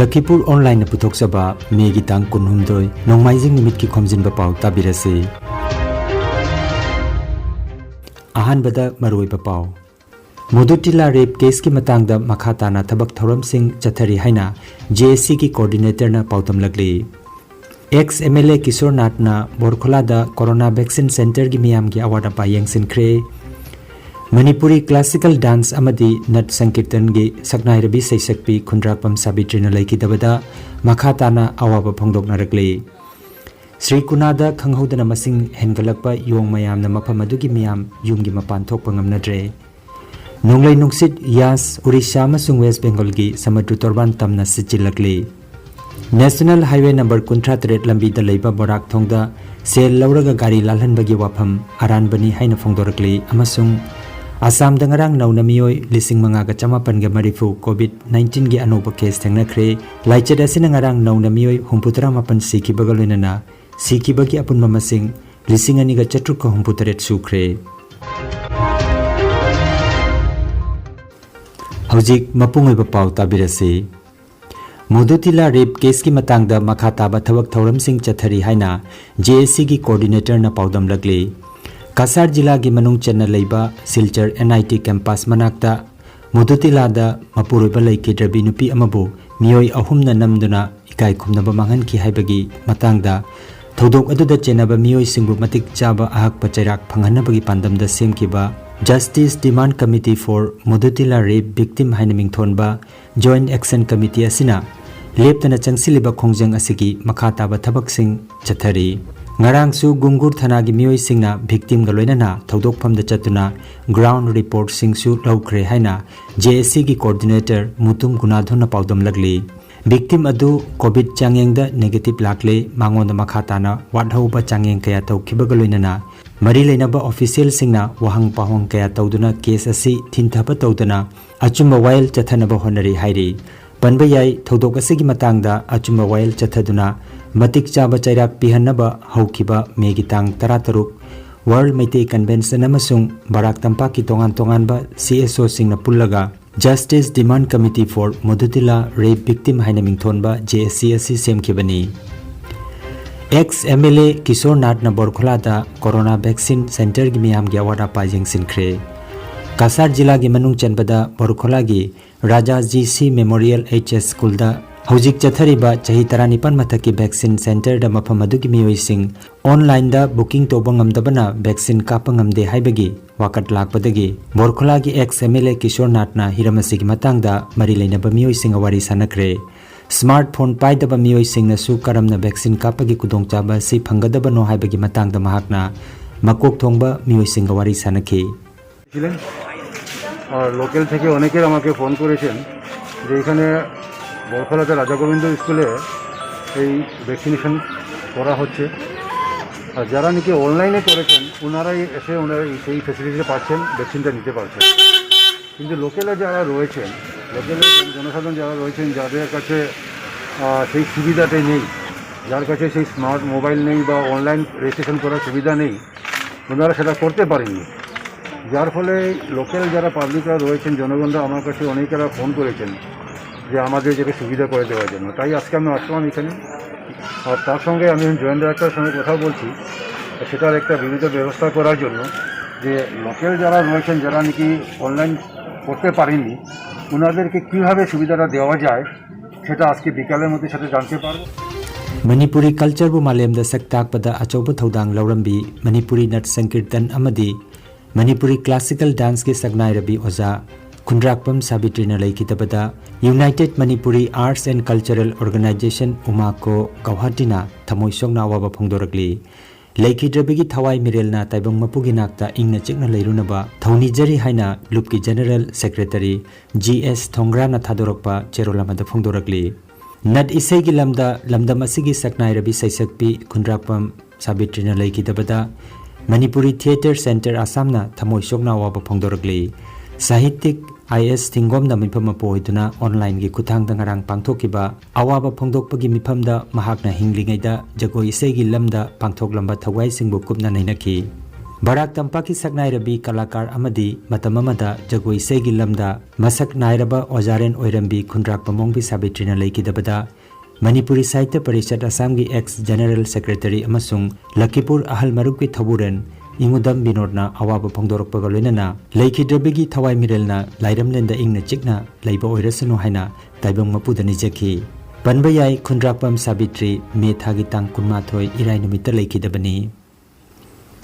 Lakhipur online पुथोक्सबा Maggi तांग कुनहुमदोय नोंमाइजिंग निमित की खोमजिनबा पाव ताबिरसे अहानबदा मरुइबा पाव मुदुटिला rape case की मतंगदा मखाताना थबक थौरम सिंह चथरी हाइना जेएससी की कोऑर्डिनेटर ना पाउतम लगली एक्स एमएलए किशोर नाथना बोरखोलादा कोरोना वैक्सीन सेंटर की मियाम की अवार्ड पा यंगसिनख्रे मणिपुरी क्लासिकल डांस अमदी नट संकीर्तन की सकनाइरबी सैसक्पी खुंद्राकपम साबित्रीना लैकिदबदा मखाताना अवाब फोंदोकनारकले श्री कुनादा खंगहौदना मसिंग हेनगलकपा योंग मयामना मफम अदुगी मियाम युमगी मपान थोकपा ngamnadre नोंगलै नुंगसित यास उड़ीसा अमसुंग वेस्ट बेंगल की समुद्र तोरबान तमना सिचिलकले नेशनल हाईवे नंबर 53 लंबीदा लैबा बोराक थोंगदा सेल लौरगा गाड़ी लालहनबगी वाफम अरानबनी हाइना फोंदोरकले अमसुंग आसाम दंगरांग नौना मियोय लिसिंग मंगागा चमापनगा मरिफु कोविड-19 की अनोबा केस थेंगनाख्रे लाइचेट असिना ngarang नौना मियोय हुंपुतरा मापन सिकिबगा लोइनाना सिकिबगी अपुनबा मसिंग लिसिंग अनिगा चट्रुक हुंपुतरेट सुख्रे हौजिक मपुंगैबा पाव ताबिरसे मुदुतिला रेप केस की मतंगदा मखाताबा थबक थौरम सिंह चथरी हाइना जेएससी की कोऑर्डिनेटर ना पाउदम लगले कासार जिला की मनुंग चन्ना लैबा सिलचर एनआईटी कैंपस मनाक्ता मुदुतिलादा मपुरोइबा लैकिद्रबी नुपी अमबु मियोय अहुमना नमदुना इकाई खुमनबा मांगनखि हाइबगी मतंगदा थौदोक अदुदा चेनबा मियोय सिंगबु मतिक चाबा अहक पचैराक फंगहनबगी पांदमदा सेमखिबा justice demand committee for Mudutila rape victim हाइना मिंगथोनबा जॉइंट एक्शन कमिटी असिना लेप्तना चंगसिलिबा खोंजंग असिगी मखाताबा थबकसिंग चथरी ngarangsu gungur thana gi mioi singna victim ga loinana thodok famda chatuna ground report singsu lawkhre haina JSC gi coordinator mutum gunadhon na paudam lagli victim adu covid changyeng da negative lakle mangon da makhatana wadhau ba changyeng kaya tawkhiba ga loinana mari leinaba official singna wahang pahong kaya tawduna case asi thinthapa tawduna achumba wail chathanaba honari hairi panba yai thodok asigi matangda achumba wail chathaduna मतिक चाबा चैराक पिहन्नबा हौखिबा मेगी तांग 13 world Meitei convention अमसुंग बाराक तंपा की तोंगान तोंगानबा CSO सिंगना पुल्लगा justice demand committee for Mudutila rape victim हाइना मिंगथोनबा JSC असि सेमखिबनी एक्स एमएलए किशोर नाथ न बोरखोलादा कोरोना वैक्सीन सेंटर की मियाम की अवार्ड पा यंगसिनख्रे कासार जिला की मनुंग चनबदा बोरखोला की राजा GC मेमोरियल HS स्कूल दा हौजिक चथरीबा चही 19 मथकी वैक्सीन सेंटर दा मफम अदुगी मियोइसिंग ऑनलाइन दा बुकिंग तोबा ngamdabana वैक्सीन कापा ngamde हाइबगी वाकट लाकपदगी बोरखोला की एक्स एमएलए किशोर नाथना हिरमसिगी मतंगदा मरी लेनबा मियोइसिंग वारी सनखरे स्मार्टफोन पाइदबा मियोइसिंग नसु करमना वैक्सीन कापगी कुदोंचाबा सि फंगदबनो हाइबगी मतंगदा महाकना मकोक थोंगबा मियोइसिंग वारी सनखी और लोकल থেকে অনেকের আমাকে ফোন করেছেন যে এখানে बोरखोलाते राजा गोविंद स्कूले वैक्सीनेशन करा होच्छे और जरा नाकि ऑनलाइने करेছেন ওনারাই এসে ওনারা সেই ফ্যাসিলিটি পাচ্ছেন ভ্যাকসিনটা নিতে পারছেন কিন্তু লোকালে যারা রয়েছেন লোকালে জনসাধারণ যারা রয়েছেন যাদের কাছে সেই সুবিধাটাই নেই যার কাছে সেই স্মার্ট মোবাইল নেই বা অনলাইন রেজিস্ট্রেশন করার সুবিধা নেই ওনারা সেটা করতে পারেননি যার ফলে লোকাল যারা পাবলিকরা রয়েছেন জনগণরা আমার কাছে অনেকেরা ফোন করেছেন যে আমাদের যেটা সুবিধা করে দেওয়ার জন্য তাই আজকে আমি আসলাম এখানে আর তার সঙ্গে আমি জয়েন্ট ডাইরেক্টরের সঙ্গে কথা বলছি সেটার একটা বিবিধ ব্যবস্থা করার জন্য যে লোকাল যারা রয়েছেন যারা নাকি অনলাইন করতে পারেননি ওনাদেরকে কীভাবে সুবিধাটা দেওয়া যায় সেটা আজকে বিকালের মধ্যে সেটা জানতে পারবো मणिपुरी कल्चर बु मालेम दा सक्ताकपदा अचौब थौदांग लौरंबी मणिपुरी नट संकीर्तन अमदी मणिपुरी क्लासिकल डांस के सगनाई रबी ओजा खुंद्राकपम साबित्रीना लैकिदबदा United Manipuri arts and cultural organization उमाको गौहाटीना थमोय सोंगना अवाबा फोंदोरकली लैकिद्रबगी थवाई मिरेलना ताइबंग मपुगी नाकता इंगना चिकना लैरुनबा थौनिजरी हाइना लुपकी जनरल सेक्रेटरी GS थोंग्राना थादोरकपा चेरोलामदा फोंदोरकली नट इसेगी लमदा लमदम असिगी सकनाई रबी सैसक्पी खुंद्राकपम साबित्रीना लैकिदबदा मणिपुरी थिएटर सेंटर आसामना थमोय सोंगना अवाबा फोंदोरकली साहित्यिक IS थिंगोमदा मिफम पोइदुना ऑनलाइन की खुथांग दंगरांग पांगथोकिबा अवाबा फोंदोकपगी मिफमदा महाकना हिंगलिंगैदा Jagoi इसेगी lambda पांगथोकलंबा थवाई सिंगबु कुपना नैनखी Barak Tampaki Saknairabi Kalakar Amadi Matamamada Jagoi Segi Lamda Masak Nairaba Ojaren Oirambi Kundrak Pamongbi Sabitrina Laikidabada Manipuri Sahitya Parishad Assamgi ex General Secretary Amasung Lakipur Ahal Marupki Thaburen Ingudam Binodna Awaba Pongdorokpaga Loinana Laikidrabigi Thawai Mirelna Lairamlenda Ingna Chikna Laiba Oirasanu Haina Taibang Mapuda Nijaki Panbayai Kundrakpam Sabitri Methagi Tang Kunmathoi Irai Numita Laikidabani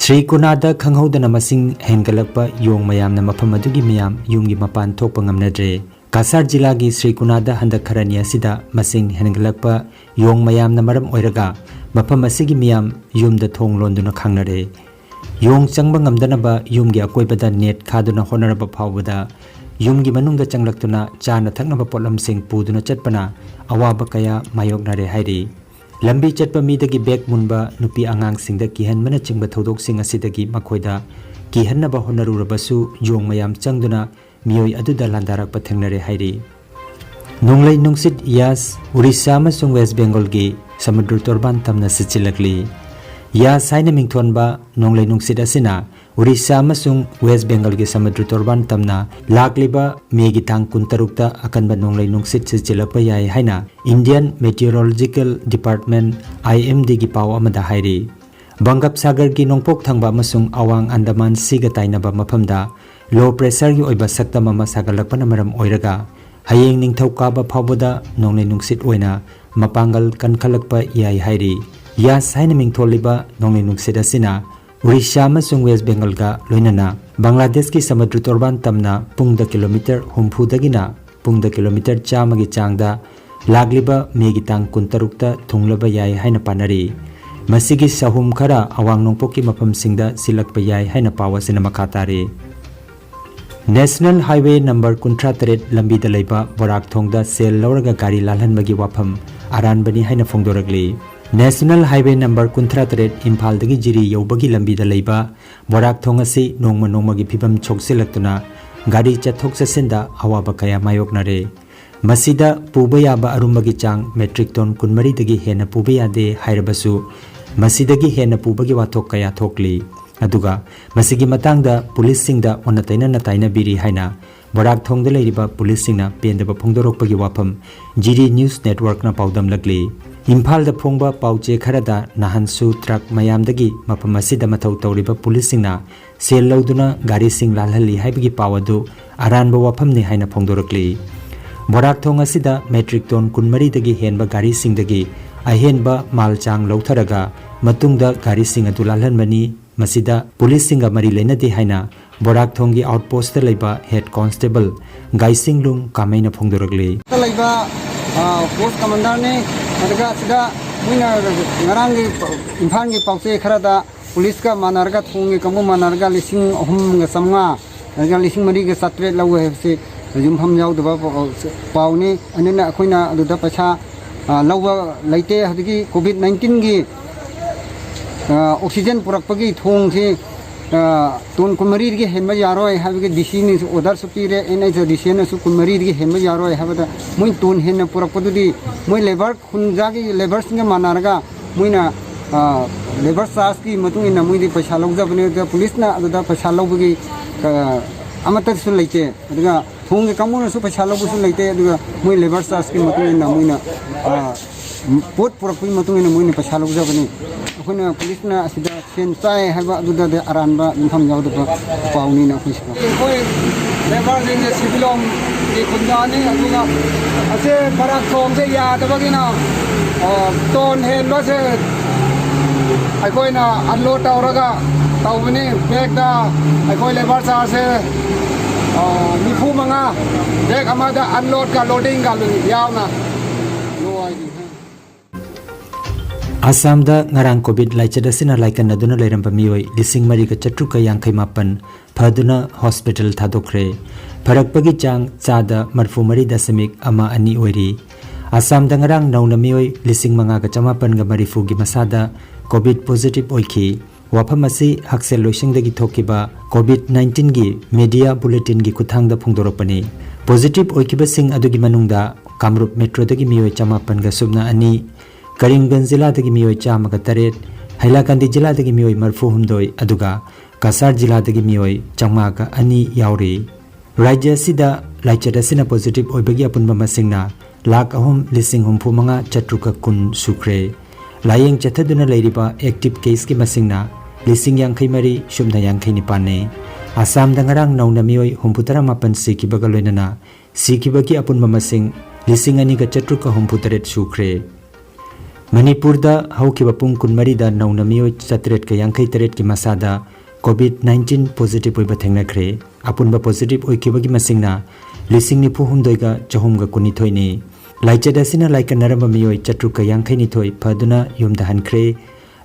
Sri Kunada Kanghodana Masing Hengalakpa Yong Mayamna Mapamadugi Miyam Yumgi Mapan Thokpa Ngamnadre Kasar Jilagi Sri Kunada Handakarania Sida Masing Hengalakpa Yong Mayamna Maram Oiraga Mapam Asigi Miyam Yumda Thong Londuna Kangnare Yong Changba Ngamdanaba Yumgi Akoibada Net Kaduna Honorable Pawada Yumgi Manungda Changlaktuna Chana Thaknaba Potlam Sing Puduna Chatpana Awaba Kaya Mayognare Hairi Lambi Chatpa Midagi Bek Munba Nupi Angang Singda Kihan Mana Chingba Thodok Sing Asidagi Makoida Kihanaba Honarurabasu Yong Mayam Changduna Miyoi Aduda Landarak Pathangnare Hairi Nonglai Nungsit Yas Urisa Amasung West Bengal Gi Samudru Torban Tamna Sichilakli Yas Haina Mingthonba Nonglai Nungsit Asina Urisa Amasung West Bengal Gi Samudru Torban Tamna Lakliba Megi Tang Kuntarukta Akanba Nonglai Nungsit Sichilakpa Yai Haina Indian Meteorological Department IMD Gi Paw Amada Hairi Bangap Sagar Gi Nongpok Thangba Amasung Awang Andaman Siga Tainaba Maphamda Low pressure Gi Oiba Sakta Mama Sagalakpana Maram Oiraga Hayeng Ningthokaba Phawbada Nonglai Nungsit Oina Mapangal Kankhalakpa Yai Hairi Yas Haina Mingtholiba Nonglai Nungsit Asina Urisa Amasung West Bengal Ga Loinana Bangladesh Ki Samudru Torban Tamna Pungda Kilometer Humphudagina Pungda Kilometer Chamagi Changda Lagliba Megi Tang Kuntarukta Thunglaba Yai Haina Panari Masigi Sahum Khara Awang Nongpoki Mapam Singda Silakpa Yai Haina Pawasina Makatari National Highway number Kuntrataret Lambi Dalaiba Borak Thongda Sel Lauraga Gari Lalhanbagi Wafam Aranbani Haina Fongdoragli National Highway number Kuntrataret Imphal Dagi Jiri Yobagi Lambi Dalaiba Borak Thongasi Nongma Nongmagi Pibam Choksilakuna Gari Chathok Sasinda Awaba Kaya Mayoknare Masida Pubayaba Arumbagi Chang Metric Ton Kunmari Dagi Hena Pubayade Hairabasu Masidagi Hena Pubagi Wathok Kaya Thokli Aduga Masigi Matangda Police Singda Onataina Nataina Biri Haina Borak Thongda Leiriba Police Singna Pendaba Phongdorokpagi Wafam GD News Network na Paudam Lagli Imphal da Phongba Pauche Kharada Nahansu Truck Mayamdagi Mapam Asida Mathau Tauriba Police Singna Sel Lauduna Gari Sing Lalhali Haibagi Pawadu Aranba Wafam ni Haina Phongdorokli Borak Thong Asida Metric Ton Kunmari Dagi Henba Gari Singdagi Ahenba Malchang Lautharaga Matungda Gari Sing adu Lalhanbani Masida Police Singa Mari Lenadi Haina Borak Thongi Outpost Laiba Head Constable Gai Singlung Kamaina Phongdoragli Laiba Post Commander ne Adaga Sida Muina Ngarangi Impangi Pauche Kharada Police ka Manarga Thongi Kamu Manarga Lising Hum Samga Adaga Lising Mari ke Satret Lawe se Jumham Yau Daba Pauni Anina Akoina Aduda Pacha Lawa Laite Hadigi COVID-19 gi Oxygen Purakpagi Thong si Ton Kumari gi Henma Yaroi have a decision is other superior and as a decision of Kumari gi Henma Yaroi have a Mun Ton Hen Purakudi, Muy Labor Kunzagi, Labor Singer Manarga, Muina Labor Saski, Matuina Mudi Pashaloga, the police na the Pashalogi Amateur Sulate, the Thong Kamuna Super Shalogus Late, Muy Labor Saski Matuina Muina Put Purapi Matuina Muni Pashaloga. Kuna police na sida sensai haba duda de aranba infam yaudu pauni na police ko koi lebar ding de civilom de kunjani aduga ase barak thong se ya dabagina ton hen lo se ai koi na unload tauraga taubani bag da ai koi lebar sa se nifu manga bag amada unload ka loading ka yauna no idea Assam da ngarang COVID laichada sina laikan aduna leiramba mioi lising mari ka chatruka yangkai mapan phaduna hospital thadokre pharakpagi chang chada marfu mari dasamik ama ani oiri Assam da ngarang nauna mioi lising manga ka chamapan ga marifu gi masada COVID positive oiki wafam asi haksel loising dagi thokiba COVID-19 gi media bulletin gi kuthang da phungdoropani positive oikiba sing adugi manungda Kamrup metro dagi mioi chamapan ga subna ani Karimganj Jilla dagi mioi chamaga taret Hailakandi Jilla dagi mioi marfu humdoi aduga Kasar जिलादगी मियोय चंगमागा अनि यावरी राज्य सिदा लाइचदसिना positive ओइबगी अपुनबा मसिंगना lakh अहुम लिसिंग हुमफु मंगा चट्रुका कुन सुख्रे लायेंग चथदुना लैरिबा active case की मसिंगना लिसिंग यांखै मरी शुमना यांखै निपाने आसाम दंगरांग नौना मियोय हुमफुतरा मापन सिकिबगा लोइनना सिकिबगी अपुनबा मसिंग लिसिंग अनिगा चट्रुका हुमफुतरेट सुख्रे मणिपुर दा हौकिबा पुंग कुनमरीदा नौना मियोय चतरेट का यांखै तरेट की मसादा COVID-19 पॉजिटिव ओइबा थेंगनाख्रे अपुनबा पॉजिटिव ओइकिबगी मसिंगना लिसिंग निफु हुमदोइगा चहुमगा कुनिथोइने लाइचदसिना लाइकनरम मियोय चट्रुका यांखै निथोइ फदुना युमदा हनख्रे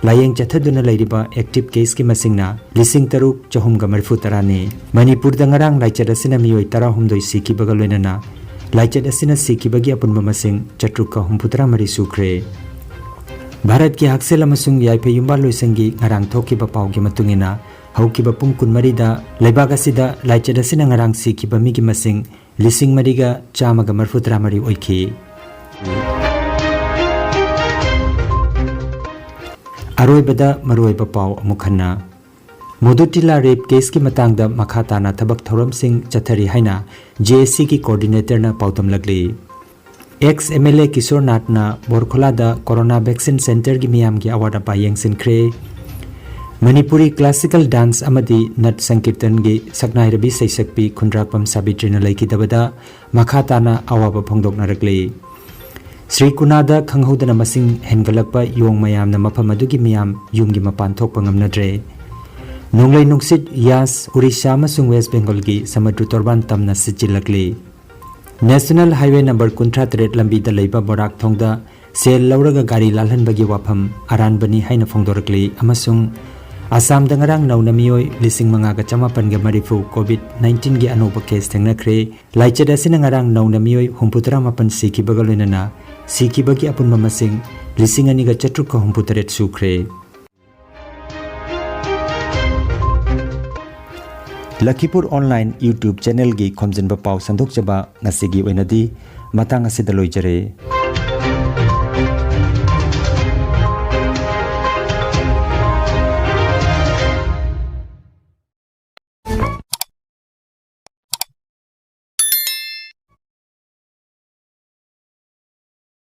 लायेंग चथदुना लैरिबा एक्टिव केस की मसिंगना लिसिंग तरुक चहुमगा मरफु तराने मणिपुर दंगरांग लाइचदसिना मियोय तरा हुमदोइ सिकिबगा लोइनना लाइचदसिना सिकिबगी अपुनबा मसिंग चट्रुका हुमफुतरा मरी सुख्रे भारत की हक्सेल अमसुंग याइफे युम्बा लोइसंगी ngarang thokiba paugi matungina haukiba pung kunmarida leibaga sida laicedasina ngarang sikiba migi masing lising mariga chamaga marfutra mari oiki aroibada maroiba pau amukhanna modutila rape case ki matangda makhatana thabak thoram sing chathari haina JSC की कोऑर्डिनेटर ना पाउतम लगली x MLA किशोर नाथना बोरखोला दा corona vaccine centre की मियाम की award पायेंग सिनख्रे मणिपुरी क्लासिकल डांस अमदी नट संकीर्तन की सकनाइरबी सैसकपी खुंद्राकपम साबित्रिना लैकिदबदा मखाताना अवाब फोंदोकनरकले श्री कुनादा खंगहौदना मसिंग हेनगलकपा योंग मयामना मफम अदुगी मियाम युमगी मपान थोकपा ngamnadre नोंगलै नुंगसित यास उड़ीसा अमसुंग वेस्ट बेंगल की समुद्र तोरबान तमना सिचिलकले नेशनल हाईवे नंबर 53 लंबीदा लैबा बोराक थोंगदा सेल लौरगा गाड़ी लालहनबगी वाफम अरानबनी हाइना फोंदोरकले अमसुंग आसाम दंगरांग नौनमियोय लिसिंग मंगागा चमापनगा मरिफु COVID-19 गी अनोबा केस थेंगनख्रे लाइचदसिना ngarang नौनमियोय हुमपुतरा मापन सिकिबगा लोइनना सिकिबगी अपुनबा मसिंग लिसिंग अनिगा चट्रुका हुमपुतरेट सुख्रे लखीपुर ऑनलाइन YouTube चैनल की खोमजनबा पाउ संदोकजबा ngasi gi oinadi matang asida loijare।